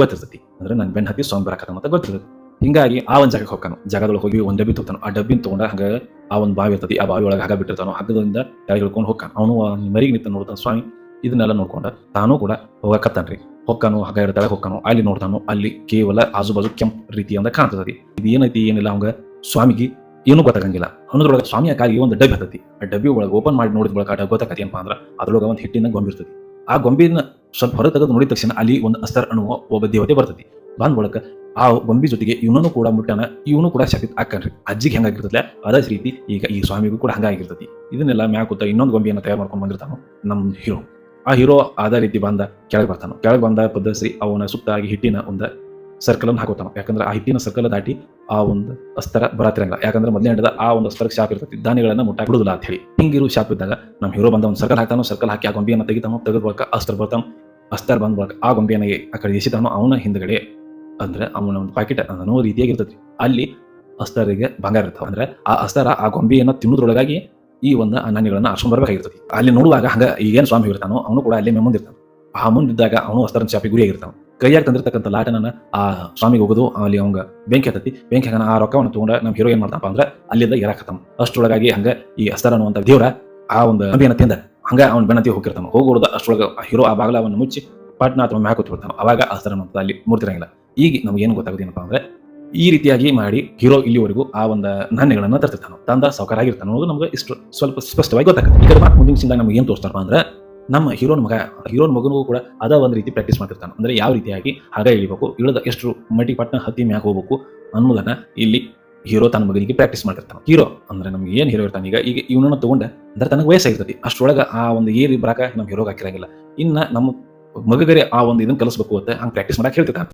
ಗೊತ್ತಿರ್ತೈತಿ. ಅಂದ್ರೆ ನನ್ ಬೆನ್ ಹತ್ತಿ ಸ್ವಾಮಿ ಬರಾಕತ್ತಾನ ಅಂತ ಗೊತ್ತಿರ್ತೈತಿ. ಹಿಂಗಾಗಿ ಆ ಒಂದ್ ಜಾಗಕ್ಕೆ ಹೋಗ್ತಾನು. ಜಾಗದೊಳಗೆ ಹೋಗಿ ಒಂದ್ ಡಬ್ಬಿ ತಗೋತಾನು. ಆ ಡಬ್ಬಿನ ತಗೊಂಡ ಹಂಗ ಆ ಒಂದ್ ಬಾವಿ ಇರ್ತೈತಿ. ಆ ಬಾವಿ ಒಳಗೆ ಹಗ್ಗ ಬಿಟ್ಟಿರ್ತಾನೋ, ಹಗ್ಗದಿಂದ ಕೆಳಗೆ ಇಳ್ಕೊಂಡು ಹೋಗ್ತಾನ. ಅವನು ಮರಿಗೆ ನಿಂತು ನೋಡ್ತಾನ ಸ್ವಾಮಿ. ಇದನ್ನೆಲ್ಲ ನೋಡ್ಕೊಂಡ ತಾನೂ ಕೂಡ ಹೋಗಕತ್ತಾನ್ರಿ. ಹೊಕ್ಕಾನು ಹಗ್ಗ ಇರ್ತಾಳೆ ಹೊಕ್ಕಾನು. ಅಲ್ಲಿ ನೋಡ್ತಾನು. ಅಲ್ಲಿ ಕೇವಲ ಆಜು ಬಾಜು ಕೆಂಪ್ ರೀತಿಯಿಂದ ಕಾಣ್ತದೆ. ಇದು ಏನೈತಿ ಏನಿಲ್ಲ ಅವಂಗ ಸ್ವಾಮಿಗೆ ಏನೂ ಗೊತ್ತಾಗಂಗಿಲ್ಲ. ಅನ್ನೋದ್ರೊಳಗೆ ಸ್ವಾಮಿಯ ಕಾಲಿಗೆ ಒಂದು ಡಬ್ಬಿ ಹತ್ತತಿ. ಆ ಡಬ್ಬಿ ಒಳಗೆ ಓಪನ್ ಮಾಡಿ ನೋಡಿದ ಬಳಿಕ ಆ ಗೊತ್ತಾಗತಿ ಏನಪ್ಪಾ ಅಂದ್ರೆ ಅದ್ರೊಳಗೆ ಒಂದು ಹಿಟ್ಟಿನ ಗೊಂಬೆ ಇರ್ತೈತಿ. ಆ ಗೊಂಬಿನ ಸ್ವಲ್ಪ ಹೊರ ತೆಗೆದು ನೋಡಿದ ತಕ್ಷಣ ಅಲ್ಲಿ ಒಂದು ಅಸ್ತರ್ ಅನ್ನುವ ಒಬ್ಬ ದೇವತೆ ಬರ್ತೈತಿ. ಬಂದ್ ಬಳಕ ಆ ಗೊಂಬಿ ಜೊತೆಗೆ ಇವನನ್ನು ಕೂಡ ಮುಟ್ಟಾನ. ಇವನು ಕೂಡ ಶಾಪಿತ್ ಹಾಕನ್ರಿ. ಅಜ್ಜಿಗೆ ಹೆಂಗಾಗಿರ್ತೈತಿ ಅದೇ ರೀತಿ ಈಗ ಈ ಸ್ವಾಮಿಗೂ ಕೂಡ ಹಂಗಾಗಿರ್ತೈತಿ. ಇದನ್ನೆಲ್ಲ ಮ್ಯಾಕೂತ ಇನ್ನೊಂದು ಗೊಂಬಿಯನ್ನು ತಯಾರು ಮಾಡ್ಕೊಂಡು ಬಂದಿರ್ತಾನು ನಮ್ಮ ಹೀರೋ. ಆ ಹೀರೋ ಅದೇ ರೀತಿ ಬಂದ ಕೆಳಗೆ ಬರ್ತಾನು. ಕೆಳಗೆ ಬಂದ ಪದ್ಧತಿ ಅವನ ಸುತ್ತಾಗಿ ಹಿಟ್ಟಿನ ಒಂದು ಸರ್ಕಲ್ ಅನ್ನು ಹಾಕೋತಾನ. ಯಾಕಂದ್ರೆ ಆ ಹಿಟ್ಟಿನ ಸರ್ಕಲ್ ದಾಟಿ ಆ ಒಂದು ಅಸ್ತರ ಬರತ್ತಿರಂಗಿಲ್ಲ. ಯಾಕಂದ್ರೆ ಮೊದಲೇ ಹಿಡಿದ ಆ ಒಂದು ಅಸ್ತರಕ್ಕೆ ಶಾಪ್ ಇರ್ತೈತಿ. ಧಾನ್ಯಗಳನ್ನ ಮುಟ್ಟಾಕ ಬಿಡುದಿಲ್ಲ ಅಂತ ಹೇಳಿ ಹಿಂಗಿರು ಶಾಪ್ ಇದ್ದಾಗ ನಮ್ಮ ಹೀರೋ ಬಂದ ಒಂದು ಸರ್ಕಲ್ ಹಾಕ್ತಾನೋ. ಸರ್ಕಲ್ ಹಾಕಿ ಆ ಗೊಂಬಿಯನ್ನು ತೆಗಿತಾನೋ. ತೆಗೆದ ಬಳಿಕ ಅಸ್ತರ ಬರ್ತಾನು. ಅಸ್ತರ ಬಂದ ಬಳಿಕ ಆ ಗೊಂಬಿಯನ್ನು ಆ ಕಡೆ ಎಸಿತಾನೋ. ಅವನ ಹಿಂದ್ಗಡೆ ಅಂದ್ರೆ ಅವನ ಒಂದು ಪ್ಯಾಕೆಟ್ ಅನ್ನೋ ರೀತಿಯಾಗಿರ್ತೈತಿ. ಅಲ್ಲಿ ಅಸ್ತರಿಗೆ ಬಂಗಾರ ಇರ್ತಾವ. ಅಂದ್ರೆ ಆ ಅಸ್ತರ ಆ ಗೊಂಬಿಯನ್ನು ತಿನ್ನೋದ್ರೊಳಗಾಗಿ ಈ ಒಂದು ನಾಣ್ಯಗಳನ್ನ ಆರ್ಸ್ಕೊಂಡ್ ಬರ್ಬೇಕಾಗಿರ್ತೈತಿ. ಅಲ್ಲಿ ನೋಡುವಾಗ ಹಂಗ ಈಗೇನ್ ಸ್ವಾಮಿ ಇರ್ತಾನೋ ಅವನು ಕೂಡ ಅಲ್ಲಿ ಮುಂದಿರ್ತಾನೆ. ಆ ಮುಂದಿದ್ದಾಗ ಅವನು ಅಸ್ತರನ ಶಾಪಿಗೆ ಗುರಿಯಾಗಿರ್ತಾನೆ. ಕೈಯಾಗಿ ತಂದಿರ್ತಕ್ಕಂಥ ಲಾಟನನ್ನ ಆ ಸ್ವಾಮಿಗೆ ಹೋಗೋದು. ಅಲ್ಲಿ ಅವಂಗ ಬೆಂಕಿ ಹತ್ತತಿ. ಬೆಂಕಿ ಹಾಕನ ಆ ರೊಕ್ಕವನ್ನು ತಗೊಂಡ ನಮ್ಮ ಹೀರೋ ಏನ್ ಮಾಡ್ತಾನಪ್ಪ ಅಂದ್ರೆ ಅಲ್ಲಿಂದ ಏರಾಕತ್ತಾನ. ಅಷ್ಟರೊಳಗಾಗಿ ಹಂಗ ಈ ಅಸ್ತರ ಅನ್ನುವಂಥ ದೇವ್ರ ಆ ಒಂದು ಗೊಂಬಿಯನ್ನು ತಿಂದ ಹಂಗ ಅವ್ನ ಬೆನ್ನತ್ತಿ ಹೋಗಿರ್ತಾನ. ಹೋಗೋದ ಅಷ್ಟರೊಳಗೆ ಹೀರೋ ಆ ಬಾಗಲವನ್ನು ಮುಚ್ಚಿ ಪಟ್ನ ಅಥವಾ ಮ್ಯಾಕ್ ಕೂತ್ಬಿಡ್ತಾನ. ಅವಾಗ ಅಸ್ತರ ಅಂತ ಅಲ್ಲಿ ಮೂರ್ತಿರಂಗಿಲ್ಲ. ಈಗ ನಮ್ಗೆ ಏನು ಗೊತ್ತಾಗೋದೇನಪ್ಪ ಅಂದ್ರೆ ಈ ರೀತಿಯಾಗಿ ಮಾಡಿ ಹೀರೋ ಇಲ್ಲಿವರೆಗೂ ಆ ಒಂದು ನಾಣ್ಯಗಳನ್ನ ತರ್ತಿರ್ತಾನ. ತಂದ ಸಾವುಕಾರ ಆಗಿರ್ತಾನ ಅನ್ನೋದು ನಮ್ಗೆ ಇಷ್ಟು ಸ್ವಲ್ಪ ಸ್ಪಷ್ಟವಾಗಿ ಗೊತ್ತಾಗುತ್ತೆ. ಈ ಕಡೆ ಮಾತು ಮುಂದಿನ ಸಿಂದಾಗ ನಮ್ಗೆ ಏನ್ ತೋರಿಸ್ತಾರಪ್ಪ ಅಂದ್ರೆ ನಮ್ಮ ಹೀರೋನ ಮಗನೂ ಕೂಡ ಅದ ಒಂದು ರೀತಿ ಪ್ರಾಕ್ಟೀಸ್ ಮಾಡ್ತಿರ್ತಾನೆ. ಅಂದ್ರೆ ಯಾವ ರೀತಿಯಾಗಿ ಹಾಗ ಇಳಿಬೇಕು, ಇಳಿದ ಎಷ್ಟು ಮಟ್ಟಿ ಪಟ್ನ ಹತ್ತಿ ಮ್ಯಾಕ್ ಹೋಗ್ಬೇಕು ಅನ್ನೋದನ್ನ ಇಲ್ಲಿ ಹೀರೋ ತನ್ನ ಮಗನಿಗೆ ಪ್ರಾಕ್ಟೀಸ್ ಮಾಡ್ತಿರ್ತಾನೆ. ಹೀರೋ ಅಂದ್ರೆ ನಮ್ಗೆ ಏನ್ ಹೀರೋ ಇರ್ತಾನೆ ಈಗ ಇವನನ್ನ ತಗೊಂಡ ಅಂದ್ರೆ ತನಗೆ ವಯಸ್ಸಾಗಿರ್ತೈತಿ. ಅಷ್ಟೊಳಗ ಆ ಒಂದು ಏರಿ ಬರಾಕ ನಮ್ ಹೀರೋಗ ಹಾಕಿರಂಗಿಲ್ಲ. ಇನ್ನ ನಮ್ಮ ಮಗಗರೆ ಆ ಒಂದು ಇದನ್ನ ಕಲಿಸ್ಬೇಕು ಅಂತ ಹಂಗೆ ಪ್ರಾಕ್ಟೀಸ್ ಮಾಡಕ್ ಹೇಳ್ತಿರ್ತಾನೆ.